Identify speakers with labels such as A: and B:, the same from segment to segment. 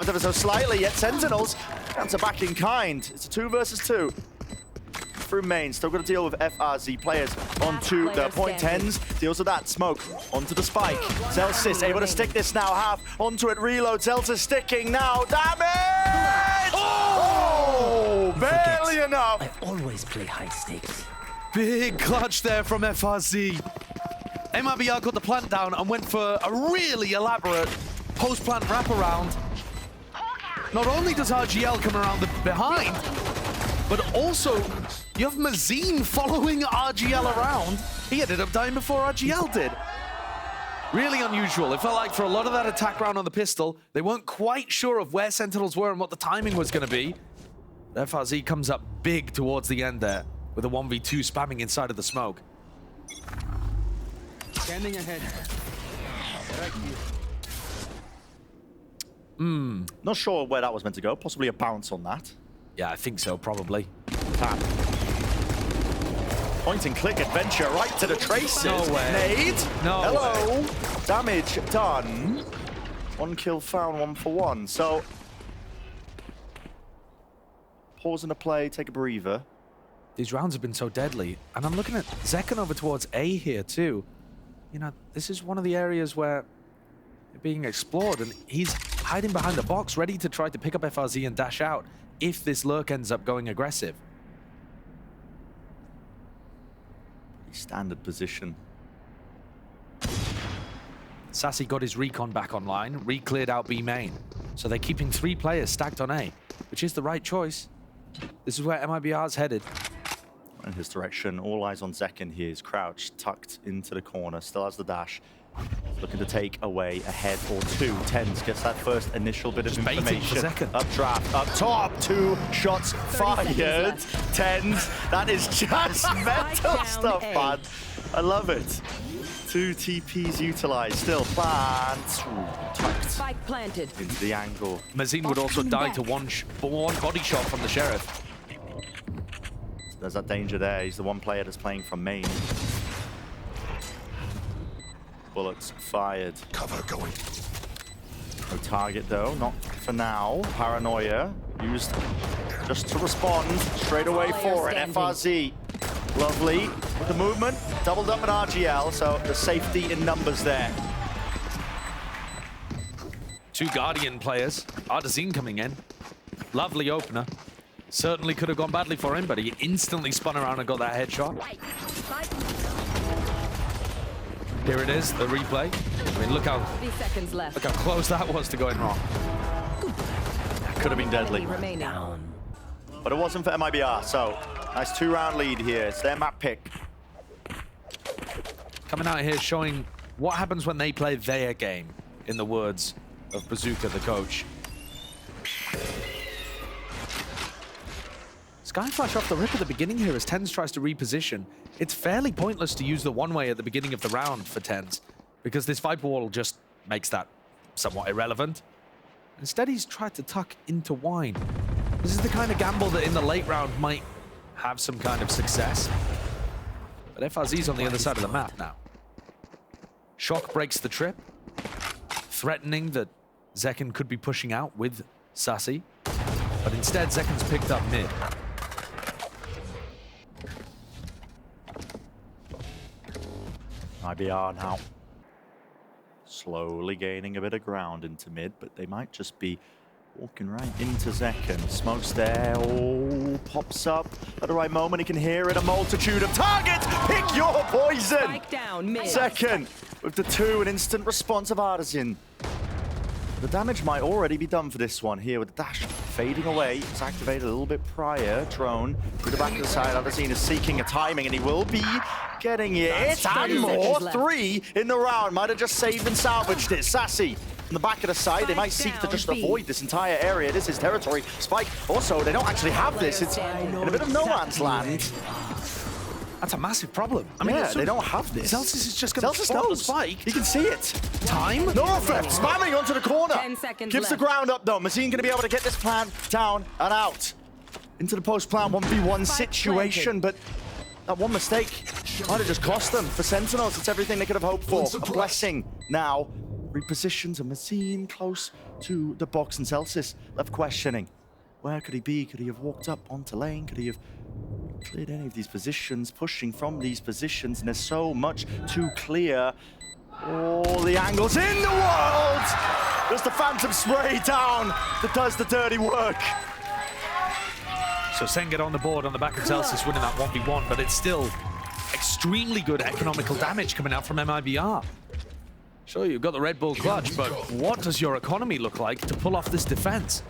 A: themselves ever so slightly, yet Sentinels answer back in kind. It's a 2 versus 2. Through main, still got to deal with FRZ players onto the point 10s. Deals with that smoke onto the spike. Zelsis able to stick this now. Half onto it. Reload. Zelsis sticking now. Damage! Oh! Barely enough.
B: I always play high stakes.
C: Big clutch there from FRZ. MIBR got the plant down and went for a really elaborate post-plant wraparound. Not only does RGL come around the behind, but also you have Mazine following RGL around. He ended up dying before RGL did. Really unusual. It felt like for a lot of that attack round on the pistol, they weren't quite sure of where Sentinels were and what the timing was going to be. FRZ comes up big towards the end there with a 1v2 spamming inside of the smoke.
B: Standing ahead. Right here.
A: Not sure where that was meant to go. Possibly a bounce on that.
C: Yeah, I think so, probably.
A: Tap. Point and click adventure right to the traces.
C: No way.
A: Nade.
C: No
A: Hello.
C: way.
A: Damage done. 1 kill found, 1 for 1. So, pause in the play, take a breather.
C: These rounds have been so deadly. And I'm looking at Zekken over towards A here, too. You know, this is one of the areas where they're being explored, and he's hiding behind the box, ready to try to pick up FRZ and dash out if this lurk ends up going aggressive.
A: Standard position.
C: Sassy got his recon back online, re-cleared out B main. So they're keeping 3 players stacked on A, which is the right choice. This is where MIBR's headed.
A: In his direction, all eyes on Zekken. He is crouched, tucked into the corner, still has the dash. Looking to take away a head or 2. Tens gets that first initial bit of information. Updraft, up top, 2 shots fired. Tens, that is just mental stuff, man. I love it. 2 TPs utilized, still plant. Tucked
D: Spike planted
A: into the angle.
C: Mazine would also die to one body shot from the Sheriff.
A: There's that danger there. He's the one player that's playing from main. Bullets fired.
E: Cover going.
A: No target though, not for now. Paranoia used just to respond straight away for it. FRZ, lovely. With the movement, doubled up at RGL, so the safety in numbers there.
C: 2 Guardian players. Artazine coming in. Lovely opener. Certainly could have gone badly for him, but he instantly spun around and got that headshot. Here it is, the replay. I mean, look how
D: 30 seconds left.
C: look how close that was to going wrong.
A: Could have been deadly.
D: Remaining.
A: But it wasn't for MIBR, so nice 2-round lead here. It's their map pick.
C: Coming out here showing what happens when they play their game, in the words of Bazooka, the coach. Skyflash off the rip at the beginning here as Tens tries to reposition. It's fairly pointless to use the one-way at the beginning of the round for Tens, because this Viper Wall just makes that somewhat irrelevant. Instead, he's tried to tuck into Wine. This is the kind of gamble that in the late round might have some kind of success. But FRZ's on the other side of the map now. Shock breaks the trip, threatening that Zekken could be pushing out with Sassy. But instead, Zekken's picked up mid.
A: MIBR now slowly gaining a bit of ground into mid, but they might just be walking right into Zekken. Smoke's there, oh, pops up at the right moment. He can hear it, a multitude of targets. Pick your poison.
D: Spike down mid.
A: Zekken with the 2, an instant response of Artisan. The damage might already be done for this one here with the dash fading away. It's activated a little bit prior. Drone through the back of the side. Artisan is seeking a timing, and he will be getting it. And more. 3 in the round. Might have just saved and salvaged it. Sassy on the back of the side. They might seek to just avoid this entire area. This is territory. Spike also, they don't actually have this. It's in a bit of no man's land.
C: That's a massive problem. I mean,
A: yeah, they don't have this.
C: Zelsis is just going to spot the spike.
A: He can see it.
C: Time?
A: Northlift spamming onto the corner.
D: 10 seconds
A: Gives
D: left.
A: the ground up though. Mazine going to be able to get this plan down and out. Into the post-plan 1v1 situation, but that one mistake might have just cost them. For Sentinels, it's everything they could have hoped for. A blessing now repositions and Mazine close to the box, and Celsius left questioning. Where could he be? Could he have walked up onto lane? Could he have cleared any of these positions, pushing from these positions? And there's so much to clear. All the angles in the world! There's the Phantom spray down that does the dirty work.
C: So Sen get on the board on the back of Celsius winning that 1v1, but it's still extremely good economical damage coming out from MIBR. Sure, you've got the Red Bull clutch, but what does your economy look like to pull off this defense?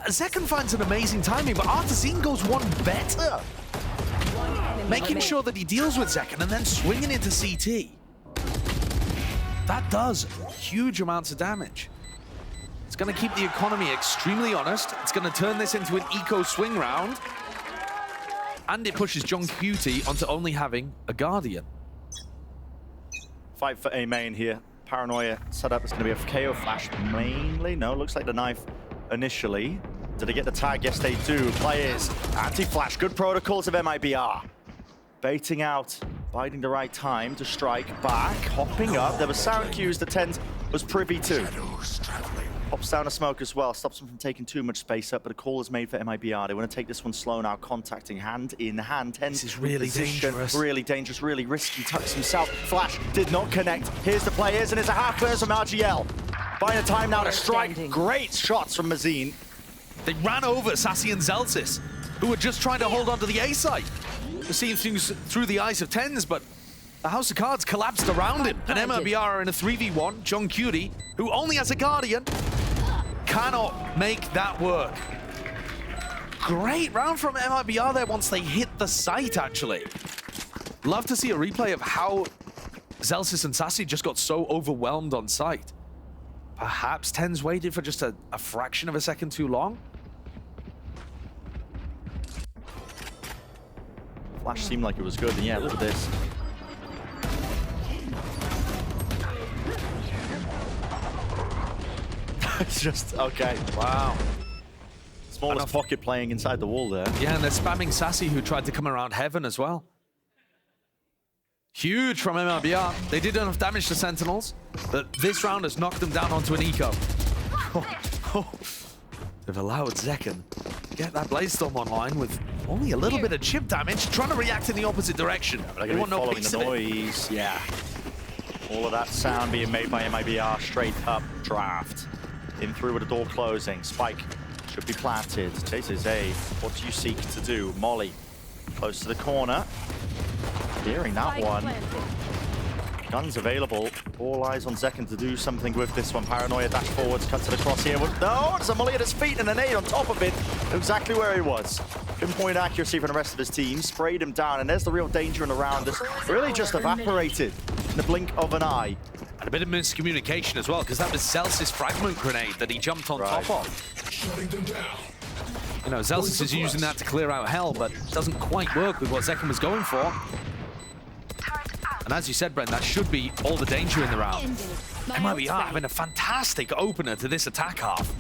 C: Zekken finds an amazing timing, but Artazine goes one better. Making sure that he deals with Zekken and then swinging into CT. That does huge amounts of damage. It's going to keep the economy extremely honest. It's going to turn this into an eco swing round. And it pushes John Cutie onto only having a Guardian.
A: Fight for A main here. Paranoia set up. It's going to be a KO flash mainly. No, looks like the knife initially. Did they get the tag? Yes, they do. Players, anti-flash. Good protocols of MIBR. Baiting out, biding the right time to strike back, hopping up. There were sound cues that TenZ was privy to. Pops down a smoke as well, stops him from taking too much space up, but a call is made for MIBR. They want to take this one slow now, contacting hand in hand. TenZ
C: This is really dangerous.
A: Really dangerous, really risky. Tucks himself. Flash did not connect. Here's the players, and it's a half burst from RGL. Buying the time now to strike. Great shots from Mazine.
C: They ran over Sassy and Zelsis, who were just trying to hold on to the A site. We're seeing things through the eyes of TenZ, but the House of Cards collapsed around him. And MIBR are in a 3v1. John Cutie, who only has a Guardian, cannot make that work. Great round from MIBR there once they hit the site, actually. Love to see a replay of how Zelsis and Sassy just got so overwhelmed on site. Perhaps TenZ waited for just a fraction of a second too long.
A: Flash seemed like it was good, and yeah, look at this. It's just, okay, wow. Smallest pocket playing inside the wall there.
C: Yeah, and they're spamming Sassy, who tried to come around Heaven as well. Huge from MIBR. They did enough damage to Sentinels, but this round has knocked them down onto an eco. They've allowed Zekken to get that Bladestorm online with only a little bit of chip damage, trying to react in the opposite direction.
A: But they want no piece of the noise. Yeah. All of that sound being made by MIBR, straight up draft. In through with the door closing. Spike should be planted. Chases A. What do you seek to do? Molly close to the corner. Hearing that one. Guns available. All eyes on Zekken to do something with this one. Paranoia dash forwards, cuts to the cross here. No, there's a Molly at his feet and an nade on top of it. Exactly where he was. Pinpoint accuracy from the rest of his team. Sprayed him down, and there's the real danger in the round. That's really just evaporated in the blink of an eye.
C: And a bit of miscommunication as well, because that was Zelsis' fragment grenade that he jumped on top of. You know, Zelsis is using that to clear out hell, but doesn't quite work with what Zekken was going for. And as you said, Brent, that should be all the danger in the round. MIBR having a fantastic opener to this attack half.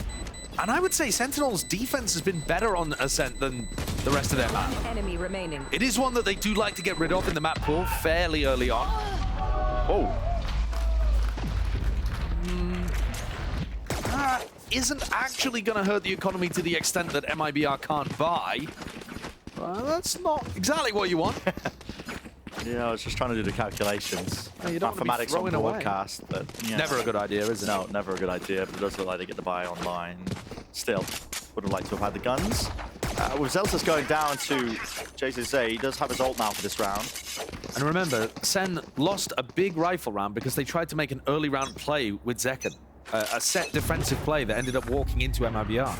C: And I would say Sentinel's defense has been better on Ascent than the rest of their map.
D: Enemy remaining.
C: It is one that they do like to get rid of in the map pool fairly early on. Oh. That isn't actually going to hurt the economy to the extent that MIBR can't buy. That's not exactly what you want.
A: Yeah, I was just trying to do the calculations.
C: No, you don't
A: Mathematics on broadcast, but yeah.
C: Never a good idea, is it?
A: No, never a good idea, but it does look like they get the buy online. Still, would have liked to have had the guns. With Zelsis going down to JZZ, he does have his ult now for this round.
C: And remember, Sen lost a big rifle round because they tried to make an early round play with Zekken. A set defensive play that ended up walking into MIBR.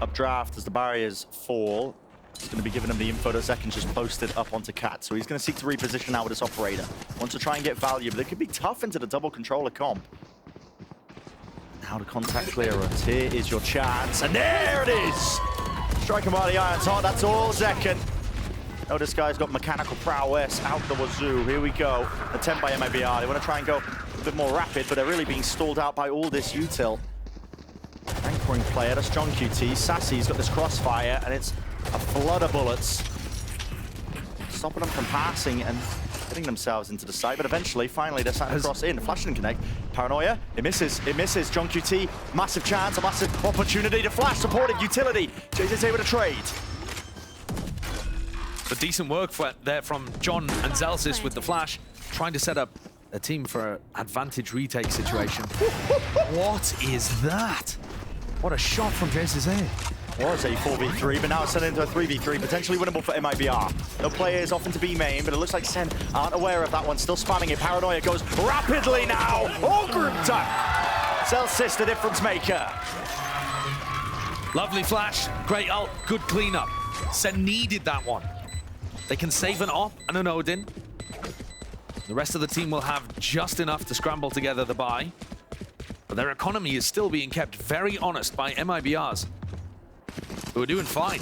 A: Updraft as the barriers fall. He's going to be giving him the info that Zekken just posted up onto Cat. So he's going to seek to reposition now with this operator. Wants to try and get value, but it could be tough into the double controller comp. Now the contact clearance. Here is your chance. And there it is! Striking by the Iron's Heart. That's all Zekken. Oh, this guy's got mechanical prowess out the wazoo. Here we go. Attempt by MIBR. They want to try and go a bit more rapid, but they're really being stalled out by all this util. Anchoring player, that's John QT. Sassy's got this crossfire, and it's a flood of bullets. Stopping them from passing and getting themselves into the site, but eventually, finally, they're starting to cross in. Flash didn't connect. Paranoia, it misses. John QT, massive chance, a massive opportunity to flash, supported utility. JJ's able to trade.
C: But decent work there from John and Zelsis with the flash, trying to set up a team for an advantage retake situation. What is that? What a shot from JZA.
A: Was a 4v3, but now it's turned into a 3v3, potentially winnable for MIBR. No players off into B main, but it looks like SEN aren't aware of that one, still spamming it. Paranoia goes rapidly now, all grouped up. Zelsis, the difference maker.
C: Lovely flash, great ult, good cleanup. SEN needed that one. They can save an op and an Odin. The rest of the team will have just enough to scramble together the buy. But their economy is still being kept very honest by MIBR's, who are doing fine.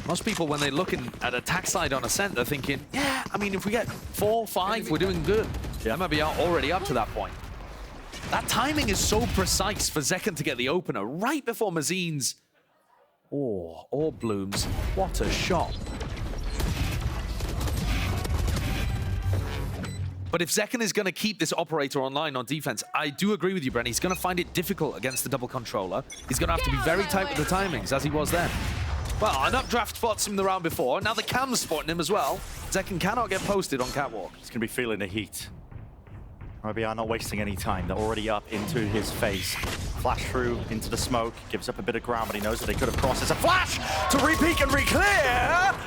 C: Most people, when they're looking at attack side on Ascent, they're thinking, yeah, I mean, if we get 4, 5, we're doing good. Yeah. MIBR already up to that point. That timing is so precise for Zekken to get the opener right before Mazine's orb blooms. What a shot. But if Zekken is going to keep this operator online on defense, I do agree with you, Brent. He's going to find it difficult against the double controller. He's going to have to be very tight with the timings, as he was then. Well, an updraft spots him the round before. Now the cam's spotting him as well. Zekken cannot get posted on catwalk.
A: He's going to be feeling the heat. MIBR not wasting any time. They're already up into his face. Flash through into the smoke. Gives up a bit of ground, but he knows that they could have crossed. It's a flash to re-peek and re-clear.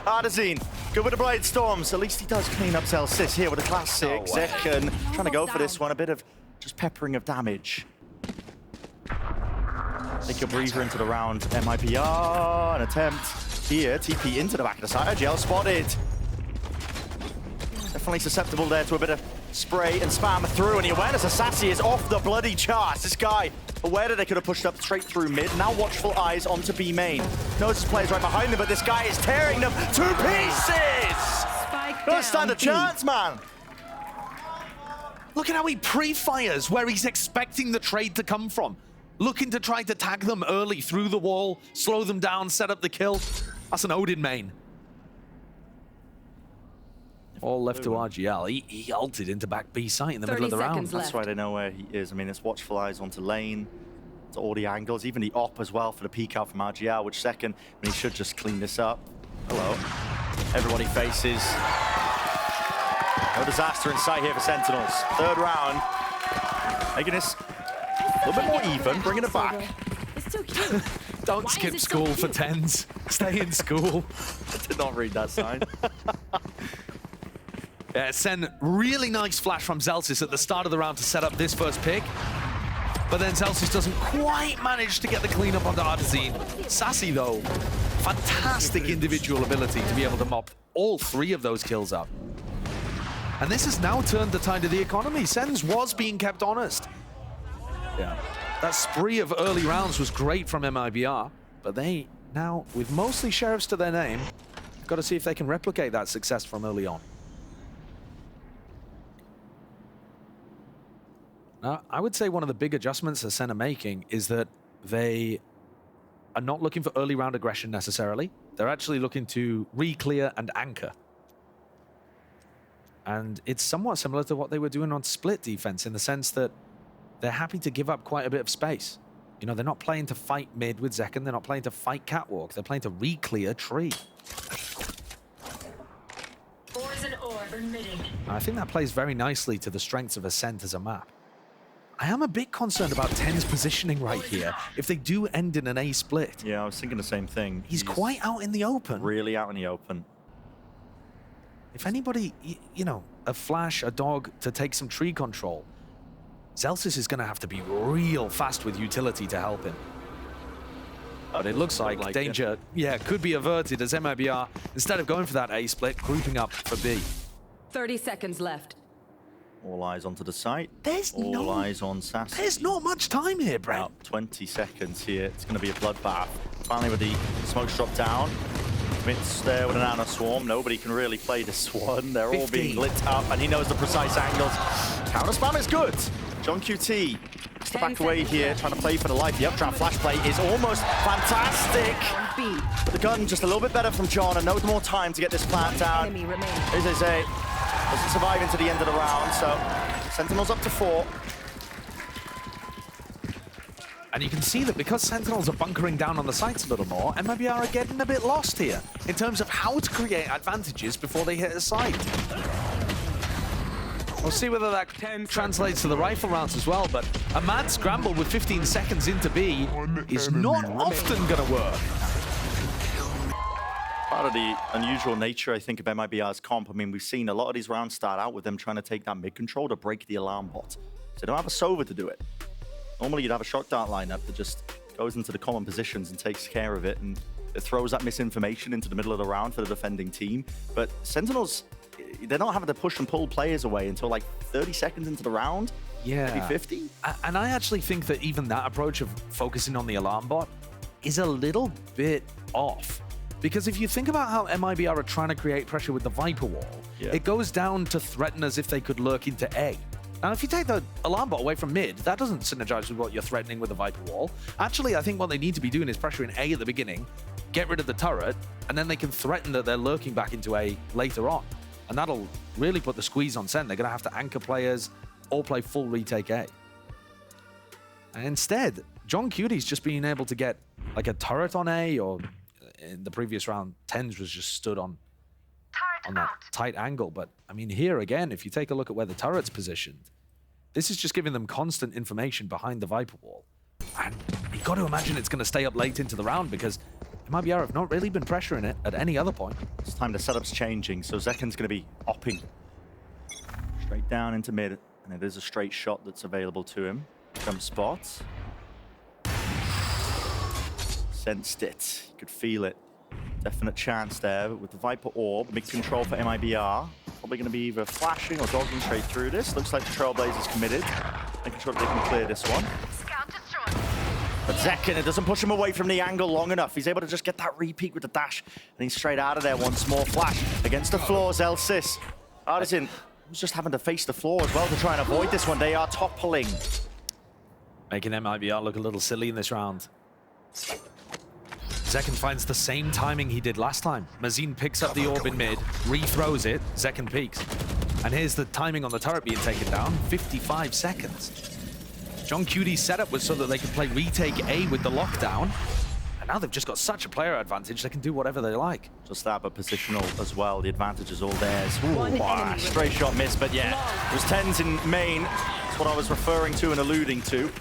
A: Ardazine, good with the Blade Storms. At least he does clean up Zelsis here with a classic. Zekken trying to go for this one. A bit of just peppering of damage. Take your breather into the round. MIBR, an attempt here. TP into the back of the side. IGL spotted. Definitely susceptible there to a bit of spray and spam through, and the awareness of Sassy is off the bloody charts. This guy aware that they could have pushed up straight through mid. Now watchful eyes onto B main. Notices players right behind them, but this guy is tearing them to pieces. Don't stand a chance, man.
C: Look at how he pre-fires where he's expecting the trade to come from. Looking to try to tag them early through the wall, slow them down, set up the kill. That's an Odin main. All left to RGL. He ulted into back B site in the middle of the round.
A: That's why they know where he is. I mean, it's watchful eyes onto lane, to all the angles, even the op as well for the peek out from RGL, which Zekken, I mean, he should just clean this up. Hello. Everybody faces. No disaster in sight here for Sentinels. Third round. Making this a little bit more even, bringing it back.
D: It's so cute.
C: Don't skip school for tens. Stay in school.
A: I did not read that sign.
C: Yeah, SEN, really nice flash from Zelsis at the start of the round to set up this first pick. But then Zelsis doesn't quite manage to get the cleanup onto Ardazine. Sassy, though, fantastic individual ability to be able to mop all 3 of those kills up. And this has now turned the tide of the economy. SEN's was being kept honest. Yeah, that spree of early rounds was great from MIBR, but they now, with mostly sheriffs to their name, got to see if they can replicate that success from early on. Now, I would say one of the big adjustments that SEN are making is that they are not looking for early round aggression necessarily. They're actually looking to re-clear and anchor. And it's somewhat similar to what they were doing on split defense in the sense that they're happy to give up quite a bit of space. You know, they're not playing to fight mid with Zekken. They're not playing to fight catwalk. They're playing to re-clear tree. I think that plays very nicely to the strengths of Ascent as a map. I am a bit concerned about Ten's positioning right here if they do end in an A split.
A: Yeah, I was thinking the same thing.
C: He's quite out in the open.
A: Really out in the open.
C: If anybody, you know, a flash, a dog to take some tree control, Zelsis is going to have to be real fast with utility to help him. But it looks like danger, could be averted as MIBR, instead of going for that A split, grouping up for B.
D: 30 seconds left.
A: All eyes onto the site.
C: All
A: eyes on Sassy.
C: There's not much time here, Brent.
A: About 20 seconds here. It's going to be a bloodbath. Finally, with the smokes dropped down. Mitz there with an Nano Swarm. Nobody can really play this one. They're all being lit up, and he knows the precise angles. Counter spam is good. John QT has to back away here, trying to play for the life. The updraft flash play is almost fantastic. But the gun just a little bit better from John, and no more time to get this plant down. As I say, doesn't survive into the end of the round, so Sentinels up to 4.
C: And you can see that because Sentinels are bunkering down on the sites a little more, MIBR are getting a bit lost here in terms of how to create advantages before they hit a site. We'll see whether that translates to the rifle rounds as well, but a mad scramble with 15 seconds into B is not often going to work.
A: Part of the unusual nature, I think, of MIBR's comp. I mean, we've seen a lot of these rounds start out with them trying to take that mid control to break the alarm bot. So they don't have a Sova to do it. Normally, you'd have a shock dart lineup that just goes into the common positions and takes care of it, and it throws that misinformation into the middle of the round for the defending team. But Sentinels, they're not having to push and pull players away until like 30 seconds into the round.
C: Yeah.
A: Maybe 50.
C: And I actually think that even that approach of focusing on the alarm bot is a little bit off. Because if you think about how MIBR are trying to create pressure with the Viper wall, it goes down to threaten as if they could lurk into A. Now, if you take the alarm bot away from mid, that doesn't synergize with what you're threatening with the Viper wall. Actually, I think what they need to be doing is pressuring A at the beginning, get rid of the turret, and then they can threaten that they're lurking back into A later on. And that'll really put the squeeze on SEN. They're going to have to anchor players or play full retake A. And instead, John Cutie's just being able to get like a turret on A, or in the previous round, Tens was just stood on that tight angle. But I mean, here again, if you take a look at where the turret's positioned, this is just giving them constant information behind the Viper wall. And you've got to imagine it's going to stay up late into the round, because MIBR have not really been pressuring it at any other point.
A: This time the setup's changing, so Zeken's going to be opping straight down into mid, and it is a straight shot that's available to him. Jump spots. Sensed it. You could feel it. Definite chance there, but with the Viper Orb, mid control for MIBR. Probably going to be either flashing or dogging straight through this. Looks like the Trailblazers committed. Making sure that they can clear this one. But Zeken, it doesn't push him away from the angle long enough. He's able to just get that repeat with the dash, and he's straight out of there once more. Flash against the floors, Elsis. Artisan was just having to face the floor as well to try and avoid this one. They are toppling.
C: Making MIBR look a little silly in this round. Zeken finds the same timing he did last time. Mazin picks up the orb in mid, rethrows it, Zeken peeks. And here's the timing on the turret being taken down, 55 seconds. John Cutie's setup was so that they could play retake A with the lockdown. And now they've just got such a player advantage, they can do whatever they like.
A: Just that, but positional as well. The advantage is all theirs. Ooh, straight shot miss, but yeah. It was Tens in main. That's what I was referring to and alluding to.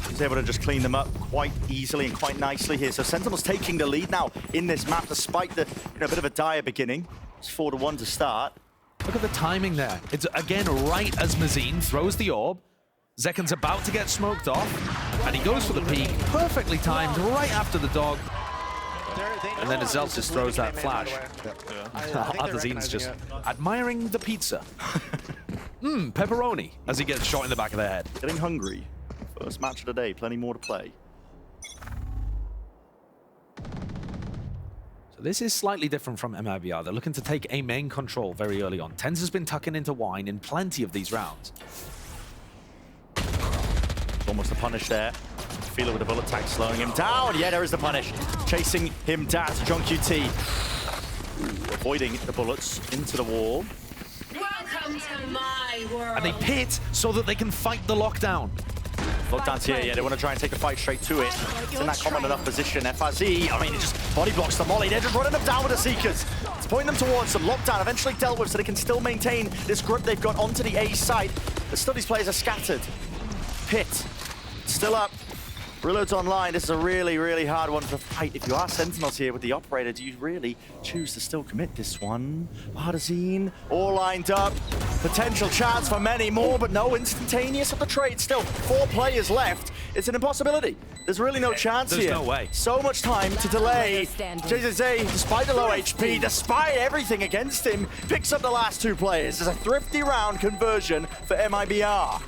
A: He's able to just clean them up quite easily and quite nicely here. So Sentinel's taking the lead now in this map, despite the bit of a dire beginning. It's 4-1 to start.
C: Look at the timing there. It's again right as Mazin throws the orb. Zeken's about to get smoked off, and he goes for the peek, perfectly timed, right after the dog. And then Zelf just throws that flash. Artazin's just admiring the pizza. Pepperoni, as he gets shot in the back of the head.
A: Getting hungry. First match of the day, plenty more to play.
C: So this is slightly different from MIBR. They're looking to take a main control very early on. Tens has been tucking into wine in plenty of these rounds.
A: Almost a punish there. Feel it with the bullet tag slowing him down. Yeah, there is the punish. Chasing him down to John QT. Avoiding the bullets into the wall.
D: Welcome to my world.
C: And they pit so that they can fight the lockdown.
A: Lockdown's here, yeah, they want to try and take the fight straight to it. It's in that common enough position. FRZ, I mean, it just body blocks the molly. They're just running them down with the Seekers. It's pointing them towards them. Lockdown eventually dealt with so they can still maintain this grip they've got onto the A side. But still, these players are scattered. Pit, still up. Reload's online. This is a really, really hard one to fight. If you are Sentinels here with the operator, do you really choose to still commit this one? Artazine, all lined up. Potential chance for many more, but no instantaneous of the trade. Still, 4 players left. It's an impossibility. There's really no chance here.
C: There's no way.
A: So much time to delay. JZZ, despite the low HP, despite everything against him, picks up the last 2 players. It's a thrifty round conversion for MIBR.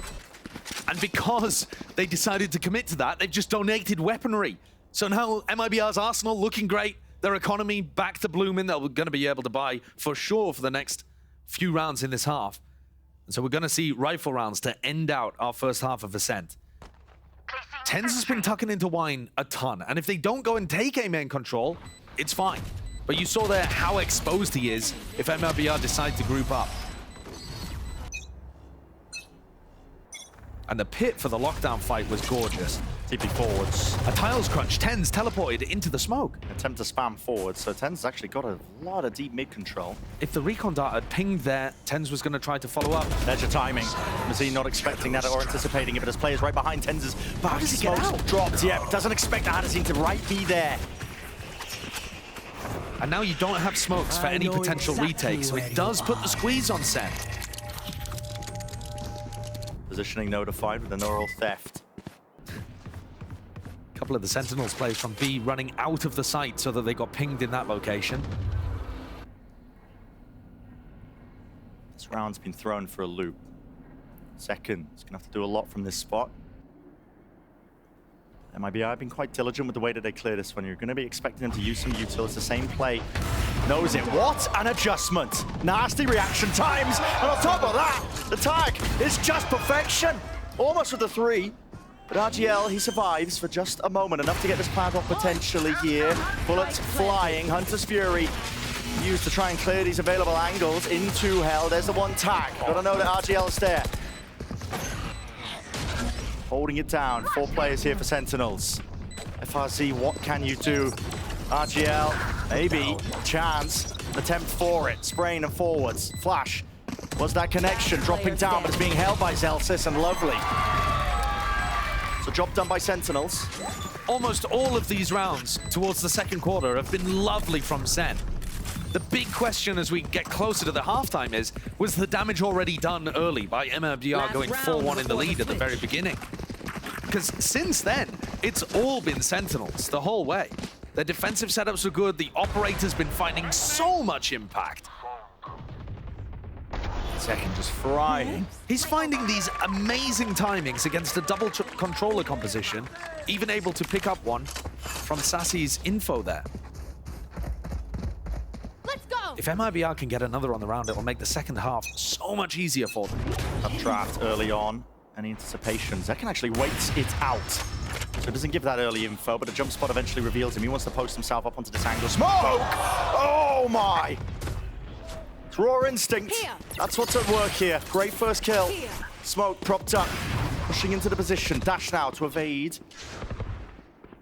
C: And because they decided to commit to that, they've just donated weaponry. So now MIBR's arsenal looking great. Their economy back to blooming. They're going to be able to buy for sure for the next few rounds in this half. And so we're going to see rifle rounds to end out our first half of Ascent. Tens has been tucking into wine a ton. And if they don't go and take A main control, it's fine. But you saw there how exposed he is if MIBR decide to group up. And the pit for the lockdown fight was gorgeous.
A: TP forwards.
C: A tiles crunch, Tens teleported into the smoke.
A: Attempt to spam forward, so Tens has actually got a lot of deep mid control.
C: If the recon dart had pinged there, Tens was going to try to follow up.
A: There's your timing. Mazine not expecting that or anticipating it, but his players right behind Tens' back.
C: How does he get
A: Smokes
C: out?
A: dropped, yeah. Doesn't expect Adazine to right be there.
C: And now you don't have smokes for
B: I
C: any
B: know
C: potential
B: exactly
C: retakes, so
B: where
C: it
B: you
C: does put
B: are.
C: the squeeze on Sen.
A: Positioning notified with a neural theft.
C: A couple of the Sentinels players from B running out of the site so that they got pinged in that location.
A: This round's been thrown for a loop. Second, he's gonna have to do a lot from this spot. MIBR have been quite diligent with the way that they clear this one. You're gonna be expecting them to use some util. It's the same play. Knows it. What an adjustment. Nasty reaction times. And on top of that, the tag is just perfection. Almost with the 3. But RGL, he survives for just a moment. Enough to get this plant off potentially here. Bullets flying. Hunter's Fury used to try and clear these available angles into hell. There's the one tag. Gotta know that RGL is there. Holding it down. 4 players here for Sentinels. FRZ, what can you do? RGL, maybe. Chance. Attempt for it. Spraying and forwards. Flash. Was that connection? Dropping down, but it's being held by Zelsis and Lovely. So job done by Sentinels.
C: Almost all of these rounds towards the second quarter have been lovely from Sen. The big question as we get closer to the halftime is, was the damage already done early by MIBR
D: Last
C: going
D: round
C: 4-1 in the
D: before
C: lead
D: the
C: at the very
D: switch.
C: beginning? Because since then, it's all been Sentinels the whole way. Their defensive setups are good, the operator's been finding so much impact.
A: Second just frying.
C: He's finding these amazing timings against a double controller composition, even able to pick up one from Sassy's info there.
D: Let's go.
C: If MIBR can get another on the round, it'll make the second half so much easier for them.
A: Updraft early on. Any anticipation? Zekken actually waits it out. So it doesn't give that early info, but a jump spot eventually reveals him. He wants to post himself up onto this angle. Smoke! Oh my! It's raw instinct.
D: Here.
A: That's what's at work here. Great first kill.
D: Here.
A: Smoke propped up. Pushing into the position. Dash now to evade.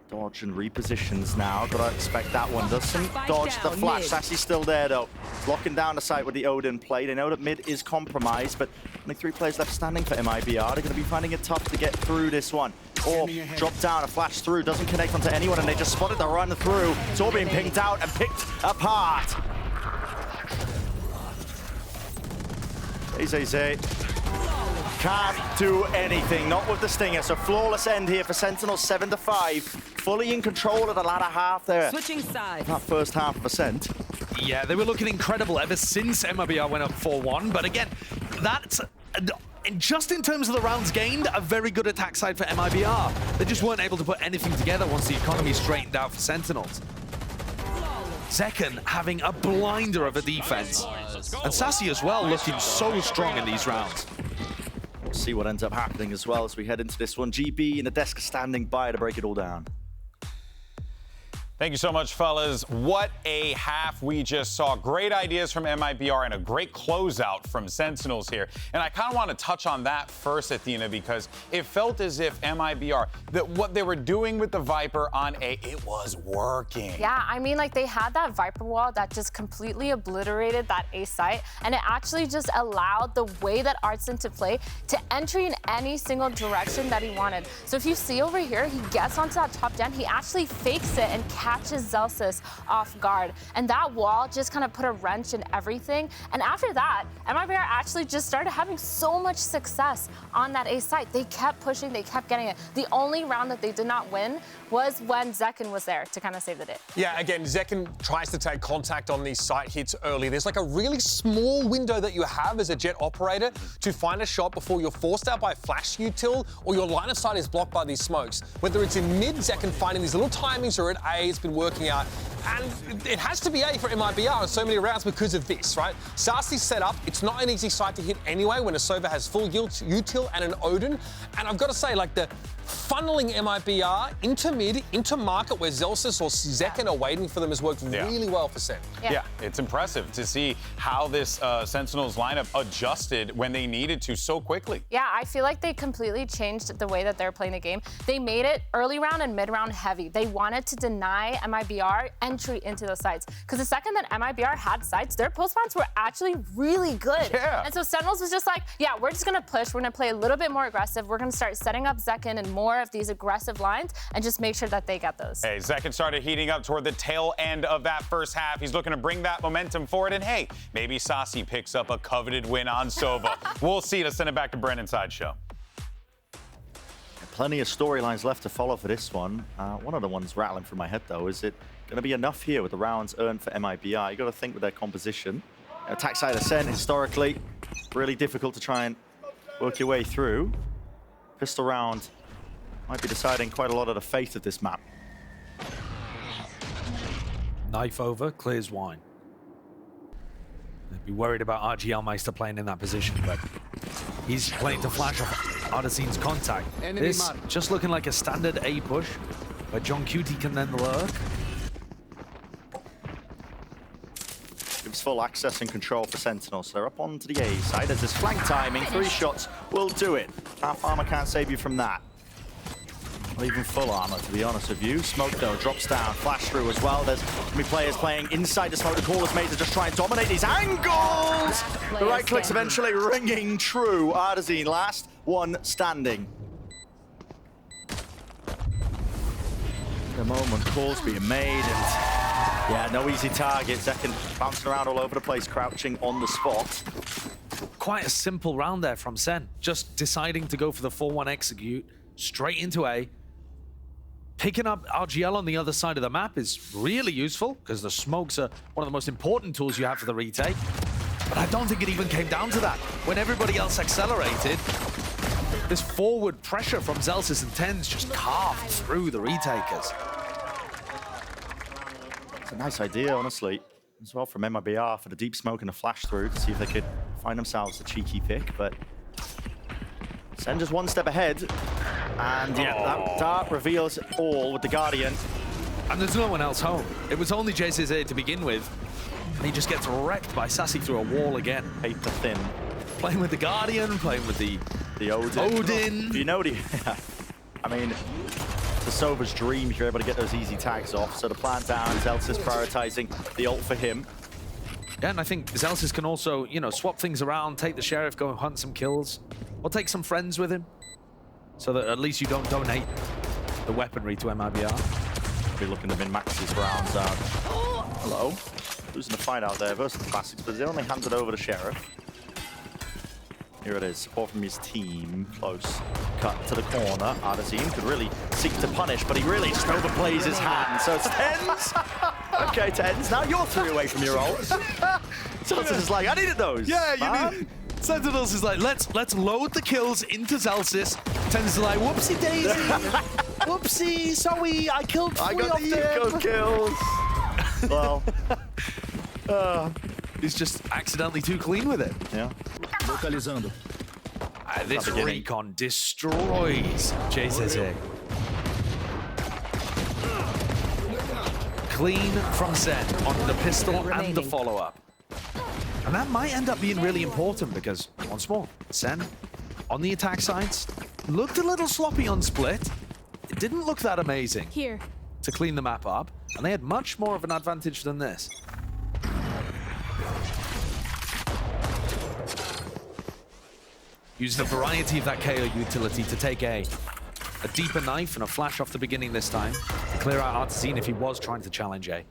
A: Dodge and repositions now. Gotta expect that one. Doesn't
D: Spike
A: dodge the
D: down,
A: flash.
D: mid.
A: Sassy's still there though. Locking down the site with the Odin play. They know that mid is compromised, but only 3 players left standing for MIBR. They're gonna be finding it tough to get through this one. Or drop down, a flash through, doesn't connect onto anyone, and they just spotted the run through. It's all being pinged out and picked apart. Zay. Can't do anything, not with the Stinger. So flawless end here for Sentinel, 7-5. Fully in control of the latter half there.
D: Switching sides.
A: That first half of Ascent.
C: Yeah, they were looking incredible ever since MIBR went up 4-1, but again, that's... just in terms of the rounds gained, a very good attack side for MIBR. They just weren't able to put anything together once the economy straightened out for Sentinels. Zekken having a blinder of a defense. And Sassy as well looking so strong in these rounds.
A: We'll see what ends up happening as well as we head into this one. GB and the desk standing by to break it all down.
E: Thank you so much, fellas. What a half we just saw. Great ideas from MIBR and a great closeout from Sentinels here. And I kind of want to touch on that first, Athena, because it felt as if MIBR, that what they were doing with the Viper on A, it was working.
F: Yeah, I mean, like, they had that Viper wall that just completely obliterated that A site, and it actually just allowed the way that Artson to play to entry in any single direction that he wanted. So if you see over here, he gets onto that top den, he actually fakes it and catches Zelsis off guard. And that wall just kind of put a wrench in everything. And after that, MIBR actually just started having so much success on that A site. They kept pushing, they kept getting it. The only round that they did not win was when Zekken was there to kind of save the day.
G: Yeah, again, Zekken tries to take contact on these site hits early. There's like a really small window that you have as a jet operator to find a shot before you're forced out by flash util or your line of sight is blocked by these smokes. Whether it's in mid, Zekken finding these little timings, or at A, it's been working out. And it has to be A for MIBR in so many rounds because of this, right? Sarsi's set up, it's not an easy site to hit anyway when a Sova has full util and an Odin. And I've got to say, like, the funneling MIBR into mid, into market where Zelsis or Zekken are waiting for them has worked really well for Sen.
E: Yeah, it's impressive to see how this Sentinels lineup adjusted when they needed to so quickly.
F: Yeah, I feel like they completely changed the way that they're playing the game. They made it early round and mid round heavy. They wanted to deny MIBR entry into the sites. Because the second that MIBR had sites, their post spawns were actually really good.
E: Yeah.
F: And so Sentinels was just like, yeah, we're just gonna push. We're gonna play a little bit more aggressive. We're gonna start setting up Zekken and more of these aggressive lines and just make sure that they get those.
E: Hey, Zekken started heating up toward the tail end of that first half. He's looking to bring that momentum forward. And hey, maybe Sassy picks up a coveted win on Sova. We'll see. Let's send it back to Brennan Sideshow.
A: Plenty of storylines left to follow for this one. One of the ones rattling through my head, though, is it going to be enough here with the rounds earned for MIBR? You got to think with their composition. Attack side of SEN, historically, really difficult to try and work your way through. Pistol round might be deciding quite a lot of the fate of this map.
C: Knife over, clears wine. They'd be worried about RGL Meister playing in that position, but he's playing to flash off Ardezine's contact. This just looking like a standard A push, where John Cutie can then lurk.
A: Gives full access and control for Sentinels. So they're up onto the A side. There's this flank timing. 3 shots will do it. Half armor can't save you from that. Not even full armor, to be honest with you. Smoke, though, drops down. Flash through as well. There's going to be players playing inside the smoke. The call is made to just try and dominate these angles. The right clicks eventually ringing true. Ardezine, last one standing. The moment, calls being made, and yeah, no easy target. Zekken bouncing around all over the place, crouching on the spot.
C: Quite a simple round there from Sen. Just deciding to go for the 4-1 execute, straight into A. Picking up RGL on the other side of the map is really useful, because the smokes are one of the most important tools you have for the retake. But I don't think it even came down to that. When everybody else accelerated, this forward pressure from Zelsis and TenZ just carved through the retakers.
A: It's a nice idea, honestly, as well from MIBR for the deep smoke and the flash through to see if they could find themselves a cheeky pick, but Sen just one step ahead, and yeah, that dart reveals it all with the Guardian.
C: And there's no one else home. It was only JCZ to begin with, and he just gets wrecked by Sassy through a wall again.
A: Paper thin.
C: Playing with the Guardian, playing with the Odin.
A: You know, I mean, it's a Sova's dream if you're able to get those easy tags off. So the plan down, Zelsis prioritizing the ult for him.
C: Yeah, and I think Zelsis can also, you know, swap things around, take the Sheriff, go and hunt some kills, or take some friends with him, so that at least you don't donate the weaponry to MIBR.
A: Be looking to min-max these rounds out. Hello. Losing the fight out there versus the Classics, but they only handed over the Sheriff. Here it is, support from his team. Close cut to the corner. Ardezine could really seek to punish, but he really just overplays his hand. So it's TenZ. Okay, TenZ, now you're 3 away from your ult. Zelsis is like, I needed those.
C: Yeah, you need. Sentinels is like, let's load the kills into Zelsis. TenZ is like, whoopsie daisy. Whoopsie, sorry, I killed 3
A: I got
C: of
A: the
C: them.
A: eco kills. Well,
C: he's just accidentally too clean with it.
A: yeah.
B: Localizando.
C: This recon destroys JZZ. Clean from Sen on the pistol and the follow-up. And that might end up being really important because, once more, Sen on the attack sides looked a little sloppy on split. It didn't look that amazing
H: Here.
C: to clean the map up, and they had much more of an advantage than this. Using a variety of that KO utility to take a deeper knife and a flash off the beginning this time to clear out Ardezine if he was trying to challenge A.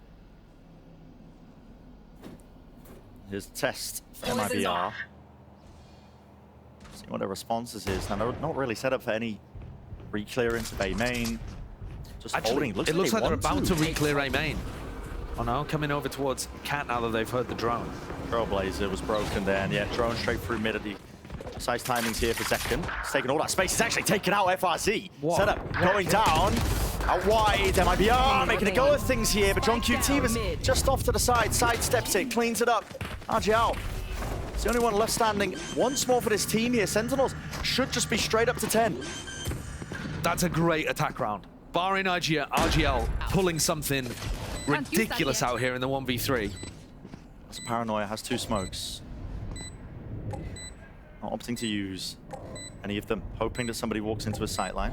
A: His test for MIBR. See what their responses is. Now, they're not really set up for any re-clearance of A main. Just
C: Actually,
A: holding.
C: it looks like they're about to re-clear A main. Oh no, coming over towards Cat now that they've heard the drone.
A: Trailblazer was broken there, and yeah, drone straight through mid at the precise timings here for Zekken. He's taking all that space. He's actually taken out FRZ.
C: What?
A: Setup going down. Out wide, MIBR making a go of things here, but John QT was just off to the side, sidesteps it, cleans it up. RGL, it's the only one left standing. Once more for this team here. Sentinels should just be straight up to 10.
C: That's a great attack round. Barring RGL pulling something ridiculous out here in the 1v3.
A: So Paranoia has 2 smokes. Not opting to use any of them, hoping that somebody walks into a sight line.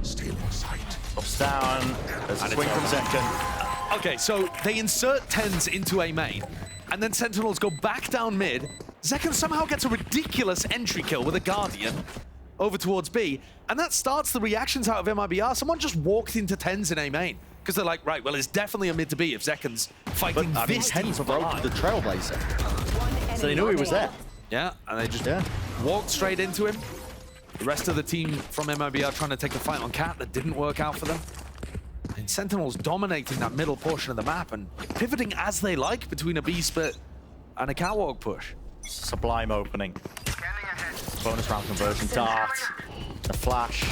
H: Stay on sight.
A: Drops down. There's a swing from Zekken.
C: Okay, so they insert 10s into A main, and then Sentinels go back down mid. Zekken somehow gets a ridiculous entry kill with a Guardian over towards B, and that starts the reactions out of MIBR. Someone just walked into 10s in A main, because they're like, right, well, it's definitely a mid to B if Zekken's fighting
A: But I mean,
C: this
A: 10s
C: deep
A: broke
C: behind.
A: the Trailblazer. So they knew he was there.
C: Yeah, and they just
A: Yeah.
C: walked straight into him. The rest of the team from MIBR trying to take the fight on Cat that didn't work out for them. And Sentinels dominating that middle portion of the map and pivoting as they like between a B split and a catwalk push.
A: Sublime opening. Bonus round conversion. Dart. The flash.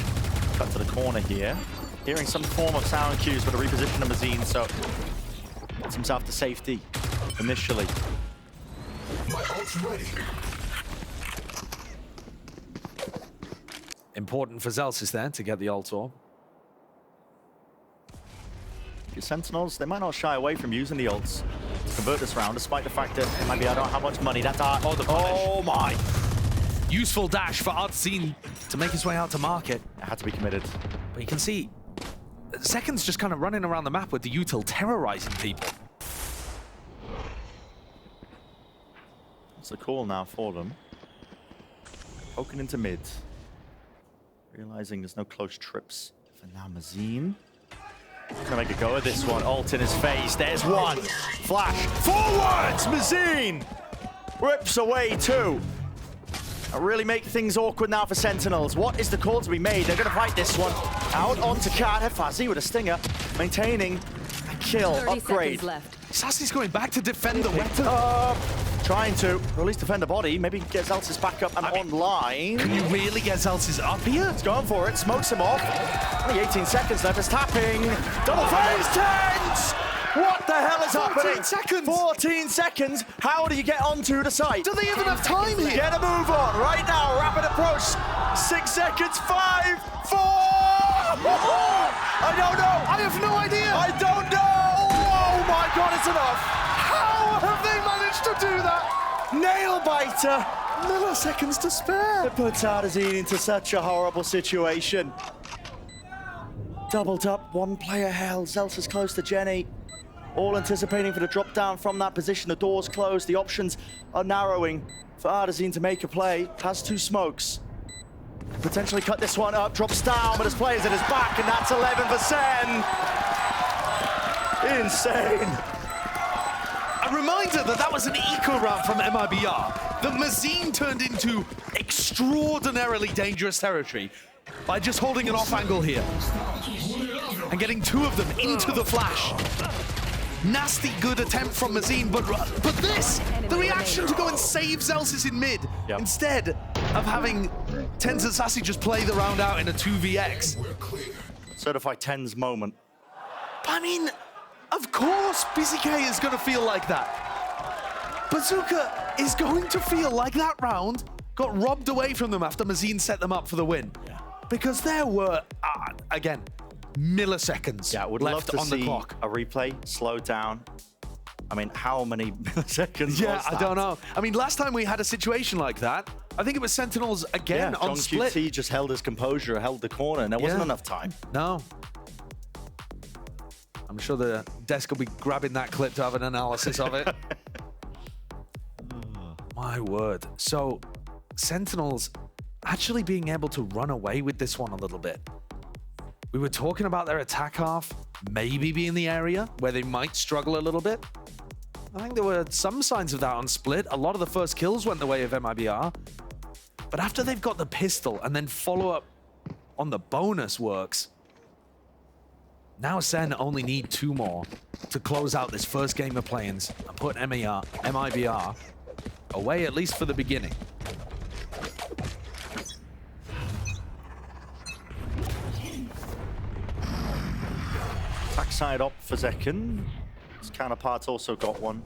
A: Cut to the corner here. Hearing some form of sound cues for the reposition of Mazine, so gets himself to safety initially.
H: My ult's ready.
C: Important for Zelsis there to get the ult orb.
A: The Sentinels, they might not shy away from using the ults to convert this round, despite the fact that maybe I don't have much money. That's Art.
C: Oh, the punish.
A: Oh my!
C: Useful dash for Artzine to make his way out to market.
A: It had to be committed.
C: But you can see Zekken's just kind of running around the map with the util, terrorizing people.
A: It's the call now for them. Poking into mid. Realizing there's no close trips for now Mazine. Gonna make a go of this one. Ult in his face. There's one. Flash. Forwards! Mazine! Rips away 2. That really make things awkward now for Sentinels. What is the call to be made? They're gonna fight this one. Out onto Cat. Hefazi with a stinger. Maintaining a kill.
D: 30
A: Upgrade.
D: seconds left.
C: Sassy's going back to defend the weapon.
A: Trying to, or at least defend the body. Maybe get Zelsis back up and online.
C: Can you really get Zelsis up here?
A: He's going for it, smokes him off. Only 18 seconds left, it's tapping. Double phase, Tens! What the hell is
C: 14
A: happening?
C: seconds.
A: 14 seconds. How do you get onto the site?
C: Do they even have time here?
A: Get a move on right now. Rapid approach. 6 seconds. 5, 4. I don't know.
C: I have no idea.
A: I don't know. Oh my God, it's enough. How have they managed to do that? Nail biter.
C: Milliseconds to spare.
A: It puts Artazine into such a horrible situation. Doubled up, 1 player held. Zelsis close to Jenny. All anticipating for the drop down from that position. The door's closed. The options are narrowing for Artazine to make a play. Has 2 smokes. Potentially cut this one up. Drops down, but his player's at his back, and that's 11 for Sen. Insane.
C: A reminder that was an eco route from MIBR. That Mazine turned into extraordinarily dangerous territory by just holding an off angle here and getting 2 of them into the flash. Nasty good attempt from Mazine, but this, the reaction to go and save Zelsis in mid, instead of having Tens and Sassy just play the round out in a 2vx.
A: Certified 10's moment.
C: I mean, of course BZK is going to feel like that. Bazooka is going to feel like that round got robbed away from them after Mazine set them up for the win. Because there were, again, milliseconds
A: Would love
C: left
A: to
C: on
A: see
C: the clock.
A: a replay, slow down. I mean, how many milliseconds
C: Yeah,
A: was
C: I
A: that?
C: don't know. I mean, last time we had a situation like that, I think it was Sentinels again on
A: John
C: split.
A: QT just held his composure, held the corner, and there wasn't enough time.
C: No. I'm sure the desk will be grabbing that clip to have an analysis of it. My word. So, Sentinels actually being able to run away with this one a little bit. We were talking about their attack half maybe being the area where they might struggle a little bit. I think there were some signs of that on split. A lot of the first kills went the way of MIBR. But after they've got the pistol and then follow up on the bonus works, now Sen only need 2 more to close out this first game of play-ins and put MIBR away, at least for the beginning.
A: Backside up for Zekken. His counterpart's also got one.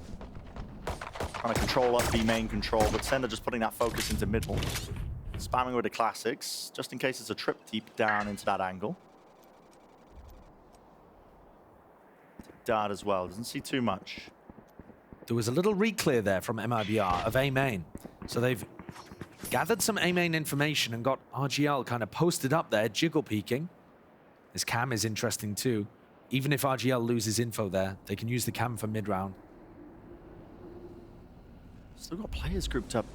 A: Trying to control up B main control, but Sen are just putting that focus into middle. Spamming with the classics, just in case it's a trip deep down into that angle. Dart as well, doesn't see too much.
C: There was a little reclear there from MIBR of A main. So they've gathered some A main information and got RGL kind of posted up there, jiggle peeking. This cam is interesting too. Even if RGL loses info there, they can use the cam for mid-round.
A: Still got players grouped up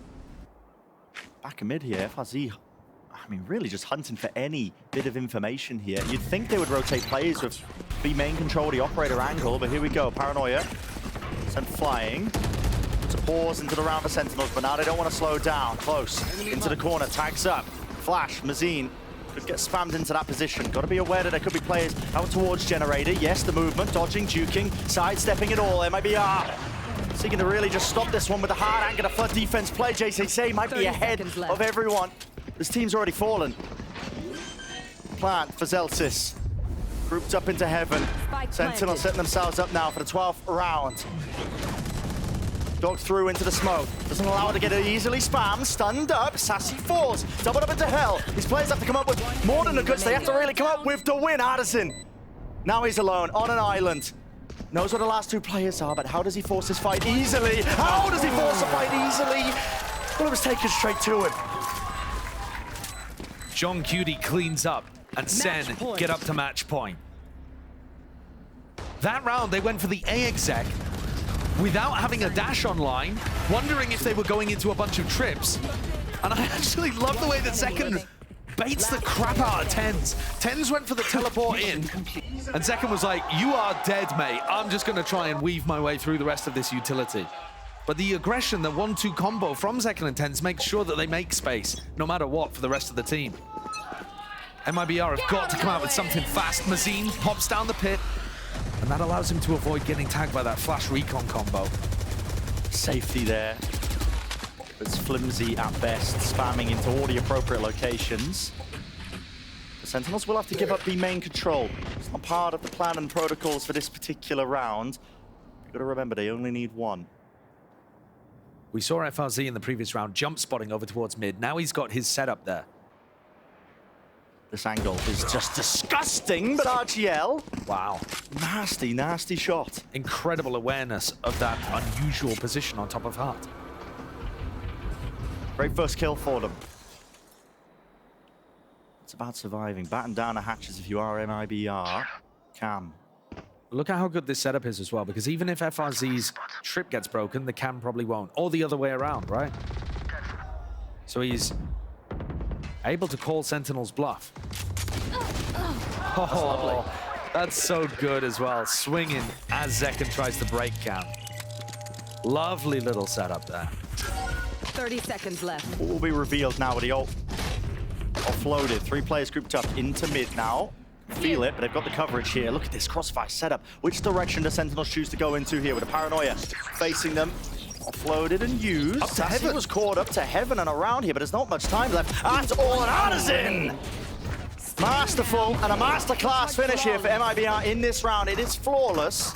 A: back in mid here. FRZ, I mean, really just hunting for any bit of information here. You'd think they would rotate players with B main control the operator angle, but here we go. Paranoia sent flying. Puts a pause into the round for Sentinels, but now they don't want to slow down. Close into the corner, tags up. Flash, Mazine could get spammed into that position. Got to be aware that there could be players out towards Generator. Yes, the movement, dodging, juking, sidestepping it all. MIBR seeking to really just stop this one with a hard angle. The flood defense play. JCC might be ahead of everyone. This team's already fallen. Plant for Zelsis. Grouped up into heaven. Sentinel setting themselves up now for the 12th round. Dog through into the smoke. Doesn't allow it to get it easily spammed. Stunned up. Sassy falls. Doubled up into hell. These players have to come up with more than the goods. They have to really come up with the win. Addison. Now he's alone on an island. Knows where the last two players are, but how does he force this fight easily? How does he force a fight easily? Well, it was taken straight to him.
C: John Cutie cleans up, and Sen get up to match point. That round, they went for the A exec without having a dash online, wondering if they were going into a bunch of trips. And I actually love the way that Second baits the crap out of Tens. Tens went for the teleport in, and Second was like, you are dead, mate. I'm just going to try and weave my way through the rest of this utility. But the aggression, the 1-2 combo from Second and Tens makes sure that they make space, no matter what, for the rest of the team. MIBR have got to come out with something fast. Mazine pops down the pit, and that allows him to avoid getting tagged by that flash recon combo.
A: Safety there. It's flimsy at best, spamming into all the appropriate locations. The Sentinels will have to give up the main control. It's not part of the plan and protocols for this particular round. You've got to remember, they only need one.
C: We saw FRZ in the previous round jump spotting over towards mid. Now he's got his setup there.
A: This angle is just disgusting, but RGL.
C: Wow.
A: Nasty, nasty shot.
C: Incredible awareness of that unusual position on top of Hart.
A: Great first kill for them. It's about surviving. Batten down the hatches if you are MIBR. Cam.
C: Look at how good this setup is as well, because even if FRZ's trip gets broken, the cam probably won't. Or the other way around, right? So he's able to call Sentinel's bluff. Oh, that's so good as well. Swinging as Zekken tries to break cam. Lovely little setup there.
I: 30 seconds left.
A: What will be revealed now with the ult offloaded? 3 players grouped up into mid now. Feel it, but they've got the coverage here. Look at this crossfire setup. Which direction do Sentinels choose to go into here with a Paranoia facing them? Offloaded and used.
C: Up to heaven.
A: Was caught up to heaven and around here, but there's not much time left at all. And Artisan! Masterful and a masterclass finish here for MIBR in this round. It is flawless.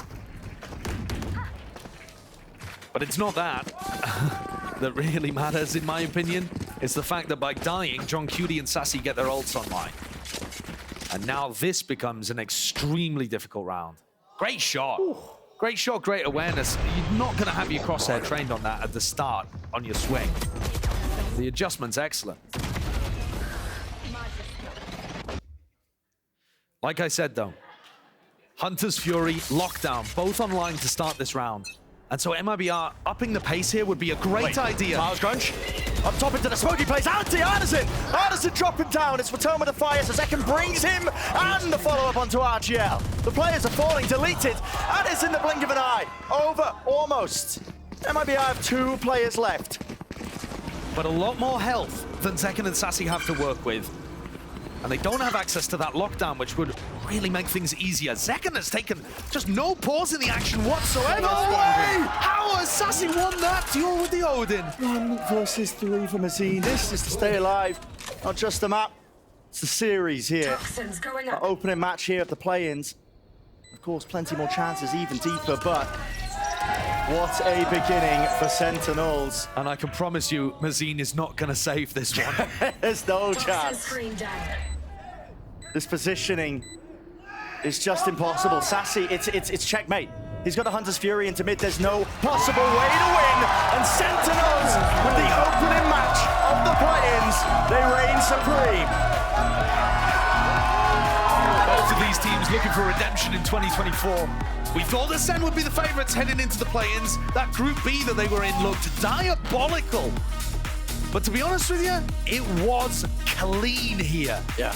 C: But it's not that that really matters, in my opinion. It's the fact that by dying, John Cutie and Sassy get their ults online. And now this becomes an extremely difficult round. Great shot. Ooh. Great shot, great awareness. You're not going to have your crosshair trained on that at the start on your swing. The adjustment's excellent. Like I said, though, Hunter's Fury, Lockdown, both online to start this round. And so MIBR upping the pace here would be a great idea.
A: Miles Crunch up top into the smoky place. Artisan! Artisan dropping down. It's Return with the Fire. So Zekken brings him and the follow-up onto RGL. The players are falling, deleted, and it's in the blink of an eye. Over, almost. MIBR have 2 players left.
C: But a lot more health than Zekken and Sassy have to work with. And they don't have access to that lockdown, which would really make things easier. Zekken has taken just no pause in the action whatsoever. No way! How has Sassy won that duel with the Odin?
A: 1 versus 3 for Mazine. This is to stay alive. Not just the map, it's the series here.
D: Toxins going up.
A: Opening match here at the play-ins. Of course, plenty more chances, even deeper, but What a beginning for Sentinels.
C: And I can promise you, Mazine is not going to save this one.
A: There's no
D: Toxin
A: chance.
D: screen down.
A: This positioning is just impossible. Sassy, it's checkmate. He's got a Hunter's Fury into mid. There's no possible way to win. And Sentinels, with the opening match of the play-ins, they reign supreme.
C: Both of these teams looking for redemption in 2024. We thought the SEN would be the favorites heading into the play-ins. That Group B that they were in looked diabolical. But to be honest with you, it was clean here.
A: Yeah.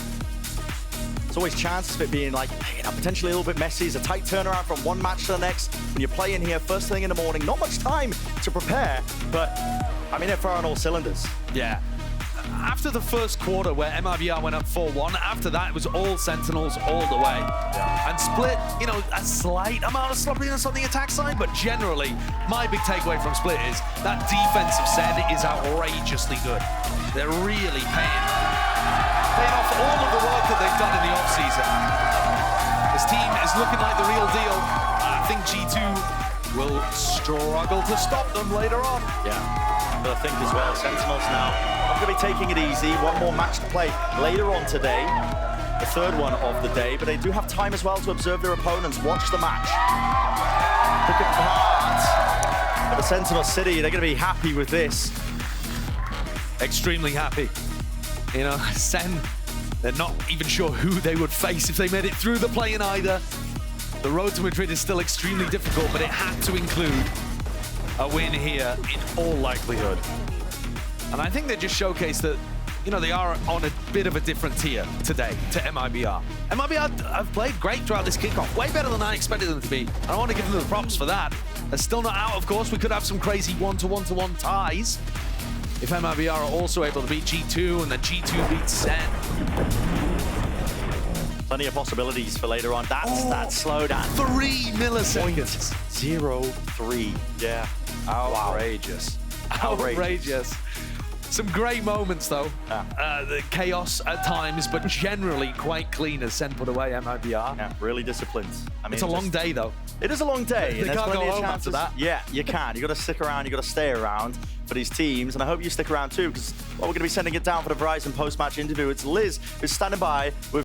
A: There's always chances of it being like, you know, potentially a little bit messy. It's a tight turnaround from one match to the next. When you're playing here first thing in the morning, not much time to prepare, but I mean, they're firing all cylinders.
C: Yeah. After the first quarter where MIBR went up 4-1, after that it was all Sentinels all the way. Yeah. And Split, you know, a slight amount of sloppiness on the attack side, but generally, my big takeaway from Split is that defensive SEN is outrageously good. They're really paying off all of the work that they've done in the offseason. This team is looking like the real deal. I think G2 will struggle to stop them later on.
A: Yeah, but I think as well, Sentinels now not going to be taking it easy. One more match to play later on today, the third one of the day, but they do have time as well to observe their opponents, watch the match. Pick apart. But the Sentinel City, they're going to be happy with this.
C: Extremely happy. You know, SEN, they're not even sure who they would face if they made it through the play-in either. The road to Madrid is still extremely difficult, but it had to include a win here in all likelihood. And I think they just showcased that, you know, they are on a bit of a different tier today to MIBR. MIBR have played great throughout this kickoff, way better than I expected them to be. I want to give them the props for that. They're still not out, of course. We could have some crazy 1-to-1-to-1 ties if MIBR are also able to beat G2 and then G2 beats SEN.
A: Plenty of possibilities for later on. That's slow down.
C: 3 milliseconds.
A: 0.03. Yeah. Outrageous.
C: Outrageous. Some great moments, though. The chaos at times, but generally quite clean as SEN put away MIBR.
A: Yeah, really disciplined. I mean,
C: it's a long day, though.
A: It is a long day.
C: They
A: and there's
C: can't
A: plenty
C: go
A: of
C: home
A: chances.
C: after that.
A: Yeah, you can. You got to stick around. You got to stay around for these teams, and I hope you stick around too, because we're going to be sending it down for the Verizon post-match interview. It's Liz who's standing by with